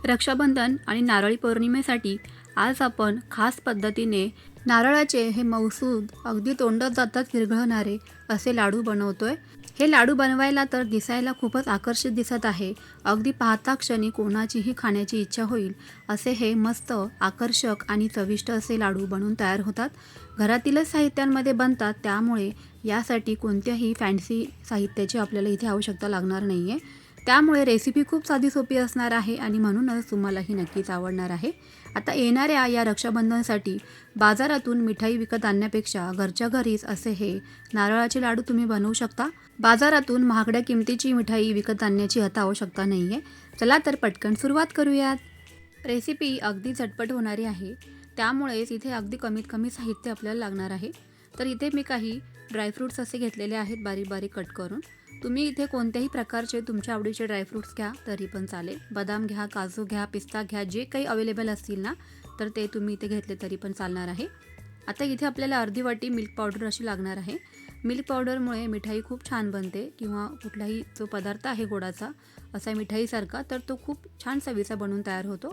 रक्षाबंधन आणि नारळी पौर्णिमेसाठी आज आपण खास पद्धतीने नारळाचे हे मऊसूद अगदी तोंडात जातात विरघळणारे असे लाडू बनवतोय। हे लाडू बनवायला तर दिसायला खूपच आकर्षित दिसत आहे। अगदी पाहता क्षणी कोणाचीही खाण्याची इच्छा होईल असे हे मस्त आकर्षक आणि चविष्ट असे लाडू बनून तयार होतात। घरातीलच साहित्यांमध्ये बनतात, त्यामुळे यासाठी कोणत्याही फॅन्सी साहित्याची आपल्याला इथे आवश्यकता लागणार नाही आहे। त्यामुळे रेसिपी खूप साधी सोपी असणार आहे आणि म्हणूनच तुम्हाला ही नक्कीच आवडणार आहे। आता येणाऱ्या या रक्षाबंधनसाठी बाजारातून मिठाई विकत आणण्यापेक्षा घरच्या घरीच असे हे नारळाचे लाडू तुम्ही बनवू शकता। बाजारातून महागड्या किमतीची मिठाई विकत आणण्याची आता आवश्यकता नाही आहे। चला तर पटकन सुरुवात करूयात। रेसिपी अगदी झटपट होणारी आहे, त्यामुळेच इथे अगदी कमीत कमी साहित्य आपल्याला लागणार आहे। तर इथे मी काही ड्रायफ्रूट्स असे घेतलेले आहेत बारीक बारीक कट करून। तुम्ही इथे कोणत्याही प्रकारचे तुमच्या आवडीचे ड्रायफ्रूट्स घ्या तरी पण चालेल। बदाम घ्या, काजू घ्या, पिस्ता घ्या, जे काही अवेलेबल असतील ना तर ते तुम्ही इथे घेतले तरी पण चालणार आहे। आता इथे आपल्याला अर्धी वाटी मिल्क पावडर अशी लागणार आहे। मिल्क पावडरमुळे मिठाई खूप छान बनते, किंवा कुठलाही जो पदार्थ आहे गोडाचा असा मिठाईसारखा तर तो खूप छान चवीचा बनून तयार होतो।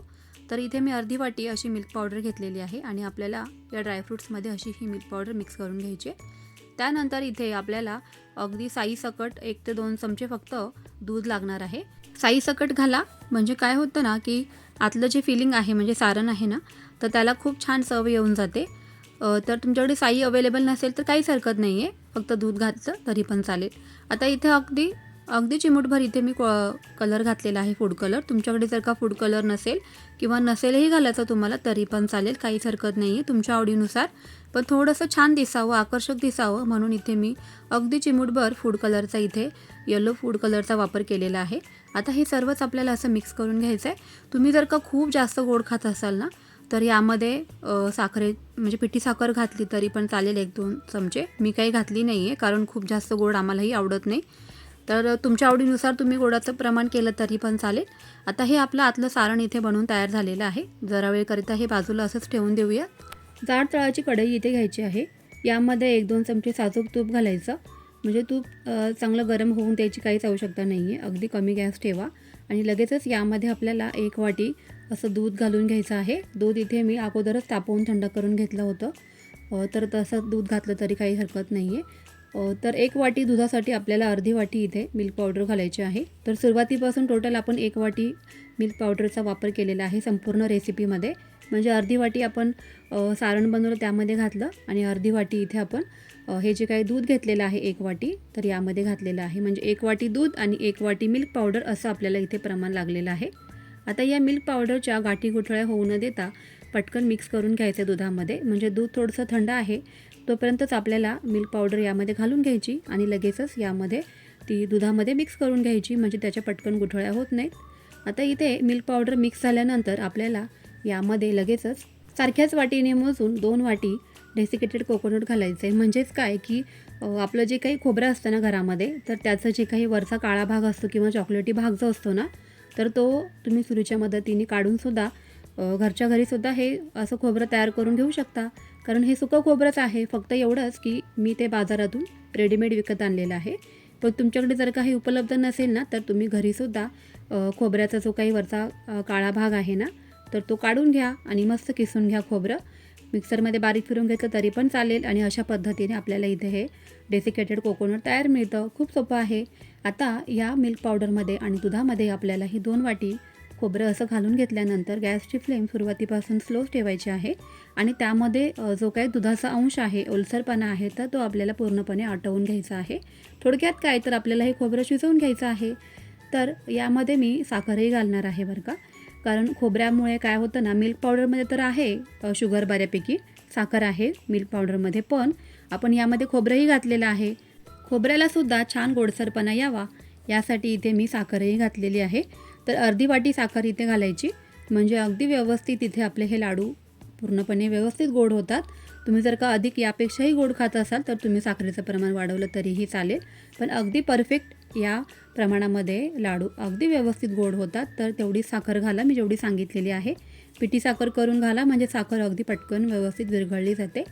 तर इथे मी अर्धी वाटी अशी मिल्क पावडर घेतलेली आहे आणि आपल्याला या ड्रायफ्रूट्समध्ये अशी ही मिल्क पावडर मिक्स करून घ्यायची आहे। त्यानंतर इथे आपल्याला अगदी साईसकट 1 ते 2 चमचे फक्त दूध लागणार आहे। साईसकट घाला, म्हणजे काय होतं ना की आतलं जे फिलिंग आहे म्हणजे सारण आहे ना तर त्याला खूप छान चव येऊन जाते। तर तुमच्याकडे साई अवेलेबल नसेल तर काहीच हरकत नाही आहे, फक्त दूध घातलं तरी पण चालेल। आता इथे अगदी अगदी चिमूटभर इथे मी कलर घातलेला आहे, फूड कलर। तुमच्याकडे जर का फूड कलर नसेल किंवा नसेलही घालायचं तुम्हाला तरी पण चालेल, काहीच हरकत नाही आहे, तुमच्या आवडीनुसार। पण थोडंसं छान दिसावं, आकर्षक दिसावं म्हणून इथे मी अगदी चिमूटभर फूड कलरचा, इथे येलो फूड कलरचा वापर केलेला आहे। आता हे सर्वच आपल्याला असं मिक्स करून घ्यायचं आहे। तुम्ही जर का खूप जास्त गोड खात असाल ना तर यामध्ये म्हणजे पिठी साखर घातली तरी पण चालेल, 1-2 चमचे। मी काही घातली नाही आहे कारण खूप जास्त गोड आम्हालाही आवडत नाही। तर तुमच्या आवडीनुसार तुम्ही गोडाचं प्रमाण केलं तरी पण चालेल। आता हे आपलं आतलं सारण इथे बनवून तयार झालेलं आहे। जरा वेळकरिता हे बाजूला असंच ठेवून देऊया। जाड तळाची कढई इथे घ्यायची आहे। यामध्ये 1-2 चमचे साजूक तूप घालायचं, म्हणजे तूप चांगलं गरम होऊन द्यायची काहीच आवश्यकता नाही आहे। अगदी कमी गॅस ठेवा आणि लगेचच यामध्ये आपल्याला 1 वाटी असं दूध घालून घ्यायचं आहे। दूध इथे मी अगोदरच तापवून थंड करून घेतलं होतं, तर तसं दूध घातलं तरी काही हरकत नाही आहे। तर 1 वाटी दुधासाठी आपल्याला अर्धी वाटी इथे मिल्क पावडर घालायची आहे। तर सुरुवातीपासून टोटल आपण 1 वाटी मिल्क पावडरचा वापर केलेला आहे संपूर्ण रेसिपीमध्ये, म्हणजे अर्धी वाटी आपण सारण बनवलं त्यामध्ये घातलं आणि अर्धी वाटी इथे आपण हे जे काही दूध घेतलेलं आहे 1 वाटी तर यामध्ये घातलेलं आहे। म्हणजे 1 वाटी दूध आणि 1 वाटी मिल्क पावडर असं आपल्याला इथे प्रमाण लागलेलं आहे। आता या मिल्क पावडरच्या गाठी गुठळ्या होऊ न देता पटकन मिक्स करून घ्यायचं दुधामध्ये, म्हणजे दूध थोडंसं थंड आहे तोपर्यंतच आपल्याला मिल्क पावडर यामध्ये घालून घ्यायची आणि लगेचच यामध्ये ती दुधामध्ये मिक्स करून घ्यायची, म्हणजे त्याच्या पटकन गुठळ्या होत नाहीत। आता इथे मिल्क पावडर मिक्स झाल्यानंतर आपल्याला यामध्ये लगेचच सारख्याच वाटीने मोजून 2 वाटी डेसिकेटेड कोकोनट घालायचं आहे। म्हणजेच काय की आपलं जे काही खोबरं असतं ना घरामध्ये, तर त्याचं जे काही वरचा काळा भाग असतो किंवा चॉकलेटी भाग जो असतो ना तर तो तुम्ही सुरीच्या मदतीने काढूनसुद्धा घरच्या घरीसुद्धा हे असं खोबरं तयार करून घेऊ शकता, कारण हे सुकं खोबरंच आहे। फक्त एवढंच की मी ते बाजारातून रेडीमेड विकत आणलेलं आहे। पण तुमच्याकडे जर काही उपलब्ध नसेल ना तर तुम्ही घरीसुद्धा खोबऱ्याचा जो काही वरचा काळा भाग आहे ना तर तो काढून घ्या आणि मस्त किसून घ्या खोबरं। मिक्सरमध्ये बारीक फिरून घेतलं तरी पण चालेल आणि अशा पद्धतीने आपल्याला इथे हे डेसिकेटेड कोकोनट तयार मिळतं। खूप सोपं आहे। आता या मिल्क पावडरमध्ये आणि दुधामध्ये आपल्याला ही 2 वाटी खोबरं असं घालून घेतल्यानंतर गॅसची फ्लेम सुरुवातीपासून स्लो ठेवायची आहे आणि त्यामध्ये जो काही दुधाचा अंश आहे, ओलसरपणा आहे, तर तो आपल्याला पूर्णपणे आटवून घ्यायचा आहे। थोडक्यात काय तर आपल्याला हे खोबरं शिजवून घ्यायचं आहे। तर यामध्ये मी साखरही घालणार आहे बरं का, कारण खोबऱ्यामुळे काय होतं ना, मिल्क पावडरमध्ये तर आहे शुगर बऱ्यापैकी, साखर आहे मिल्क पावडरमध्ये, पण आपण यामध्ये खोबरंही घातलेलं आहे। खोबऱ्यालासुद्धा छान गोडसरपणा यावा यासाठी इथे मी साखरही घातलेली आहे। तर अर्धी वाटी साखर इथे घालायची, म्हणजे अगदी व्यवस्थित इथे आपले हे लाडू पूर्णपणे व्यवस्थित गोड होतात। तुम्ही जर का अधिक यापेक्षाही गोड खात असाल तर तुम्ही साखरेचं प्रमाण वाढवलं तरीही चालेल, पण अगदी परफेक्ट या प्रमाणामध्ये लाडू अगदी व्यवस्थित गोड होतात। तर तेवढीच साखर घाला, मी जेवढी सांगितलेली आहे। पिठी साखर करून घाला, म्हणजे साखर अगदी पटकन व्यवस्थित विरघळली जाते।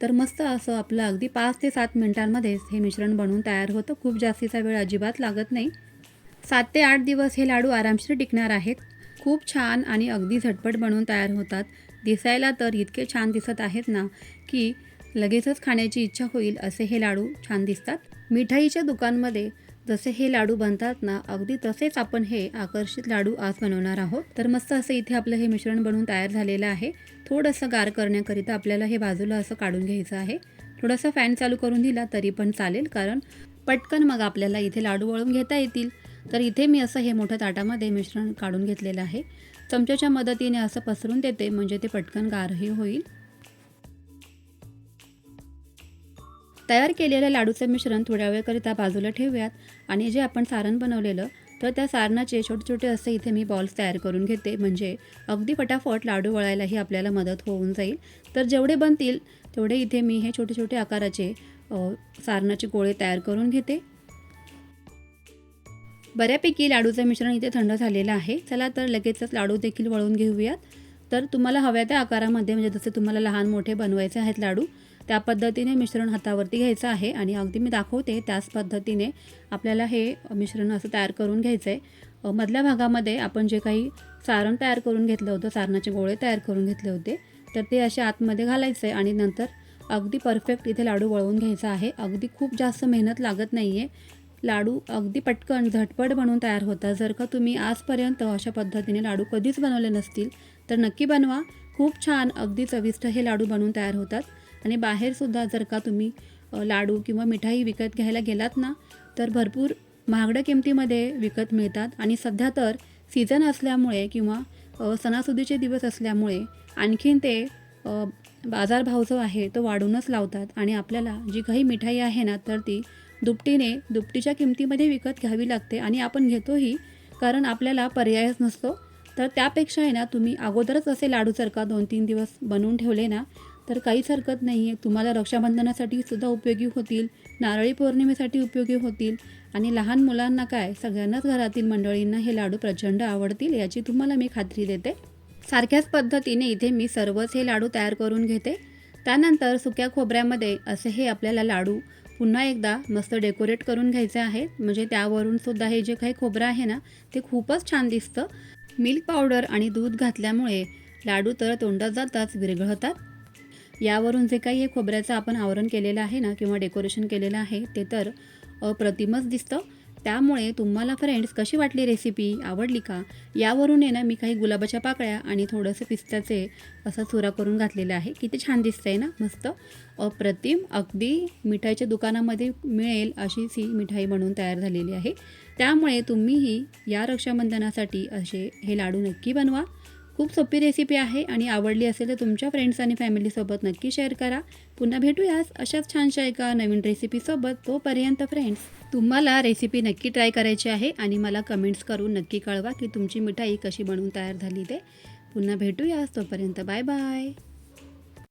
तर मस्त असं आपलं अगदी 5 ते 7 मिनिटांमध्येच हे मिश्रण बनवून तयार होतं। खूप जास्तीचा वेळ अजिबात लागत नाही। 7 ते 8 दिवस हे लाडू आरामशीर टिकणार आहेत। खूप छान आणि अगदी झटपट बनवून तयार होतात. दिसायला तर इतके छान दिसत आहेत ना की लगेचच खाण्याची इच्छा होईल असे हे लाडू छान दिसतात. मिठाईच्या दुकानमध्ये जसे हे लाडू बनतात ना, अगदी तसेच आपण हे आकर्षित लाडू आज बनवणार आहोत. तर मस्त असं इथे आपलं हे मिश्रण बनवून तयार झालेलं आहे. थोडंसं गार करण्याकरिता आपल्याला हे बाजूला असं काढून घ्यायचं आहे. थोडासा फॅन चालू करून दिला तरी पण चालेल, कारण पटकन मग आपल्याला इथे लाडू वळून घेता येतील. तर इथे मी असं हे मोठ्या ताटामध्ये मिश्रण काढून घेतलेलं आहे. चमच्याच्या मदतीने असं पसरून देते, म्हणजे ते पटकन गारही होईल. तयार केलेल्या लाडूचं मिश्रण थोड्या वेळकरिता बाजूला ठेवूयात आणि जे आपण सारण बनवलेलं तर त्या सारणाचे छोटे छोटे असे इथे मी बॉल्स तयार करून घेते, म्हणजे अगदी फटाफट लाडू वळायलाही आपल्याला मदत होऊन जाईल. तर जेवढे बनतील तेवढे इथे मी हे छोटे छोटे आकाराचे सारणाचे गोळे तयार करून घेते. बऱ्यापैकी लाडूचं मिश्रण इथे थंड झालेलं आहे. चला तर लगेचच लाडू देखील वळून घेऊयात. तर तुम्हाला हव्या त्या आकारामध्ये, म्हणजे जसे तुम्हाला लहान मोठे बनवायचे आहेत लाडू, त्या पद्धतीने मिश्रण हातावरती घ्यायचं आहे आणि अगदी मी दाखवते त्याच पद्धतीने आपल्याला हे मिश्रण असं तयार करून घ्यायचं आहे. मधल्या भागामध्ये आपण जे काही सारण तयार करून घेतलं होतं, सारणाचे गोळे तयार करून घेतले होते, तर ते असे आतमध्ये घालायचं आहे आणि नंतर अगदी परफेक्ट इथे लाडू वळवून घ्यायचा आहे. अगदी खूप जास्त मेहनत लागत नाही आहे. लाडू अगदी पटकन झटपट बनवून तयार होतात. जर का तुम्ही आजपर्यंत अशा पद्धतीने लाडू कधीच बनवले नसतील तर नक्की बनवा. खूप छान अगदी चविष्ट हे लाडू बनवून तयार होतात. आणि बाहेरसुद्धा जर का तुम्ही लाडू किंवा मिठाई विकत घ्यायला गेलात ना, तर भरपूर महागड्या किमतीमध्ये विकत मिळतात. आणि सध्या तर सीझन असल्यामुळे किंवा सणासुदीचे दिवस असल्यामुळे आणखीन ते बाजारभाव जो आहे तो वाढूनच लावतात आणि आपल्याला जी काही मिठाई आहे ना, तर ती दुपटीच्या किमतीमध्ये विकत घ्यावी लागते आणि आपण घेतोही, कारण आपल्याला पर्यायच नसतो. तर त्यापेक्षा आहे ना, तुम्ही अगोदरच असे लाडू जर का 2-3 दिवस बनवून ठेवले ना, तर काहीच हरकत नाही आहे. तुम्हाला रक्षाबंधनासाठी सुद्धा उपयोगी होतील, नारळी पौर्णिमेसाठी उपयोगी होतील आणि लहान मुलांना काय, सगळ्यांनाच घरातील मंडळींना हे लाडू प्रचंड आवडतील, याची तुम्हाला मी खात्री देते. सारख्याच पद्धतीने इथे मी सर्वच हे लाडू तयार करून घेते. त्यानंतर सुक्या खोबऱ्यामध्ये असे हे आपल्याला लाडू पुन्हा एकदा मस्त डेकोरेट करून घ्यायचे आहे, म्हणजे त्यावरून सुद्धा हे जे काही खोबरं आहे ना, ते खूपच छान दिसतं. मिल्क पावडर आणि दूध घातल्यामुळे लाडू तर तोंडात जाताच विरघळतात. यावरून जे काही हे खोबऱ्याचं आपण आवरण केलेलं आहे ना, किंवा डेकोरेशन केलेलं आहे, ते तर अप्रतिमच दिसतं. त्यामुळे तुम्हाला फ्रेंड्स कशी वाटली रेसिपी, आवडली का? यावरून आहे ना, मी काही गुलाबाच्या पाकळ्या आणि थोडंसं पिस्त्याचे असा चुरा करून घातलेला आहे. किती छान दिसतंय ना, मस्त अप्रतिम. अगदी मिठाईच्या दुकानामध्ये मिळेल अशीच ही मिठाई बनवून तयार झालेली आहे. त्यामुळे तुम्हीही या रक्षाबंधनासाठी असे हे लाडू नक्की बनवा. खूप सोपी रेसिपी आहे आणि आवडली असेल तर तुमच्या फ्रेंड्स आणि फॅमिलीसोबत नक्की शेअर करा. पुन्हा भेटूयाच अशाच छानशा एका नवीन रेसिपीसोबत. तोपर्यंत फ्रेंड्स, तुम्हाला रेसिपी नक्की ट्राय करायची आहे आणि मला कमेंट्स करून नक्की कळवा की तुमची मिठाई कशी बनवून तयार झाली ते. पुन्हा भेटूयाच, तोपर्यंत बाय बाय.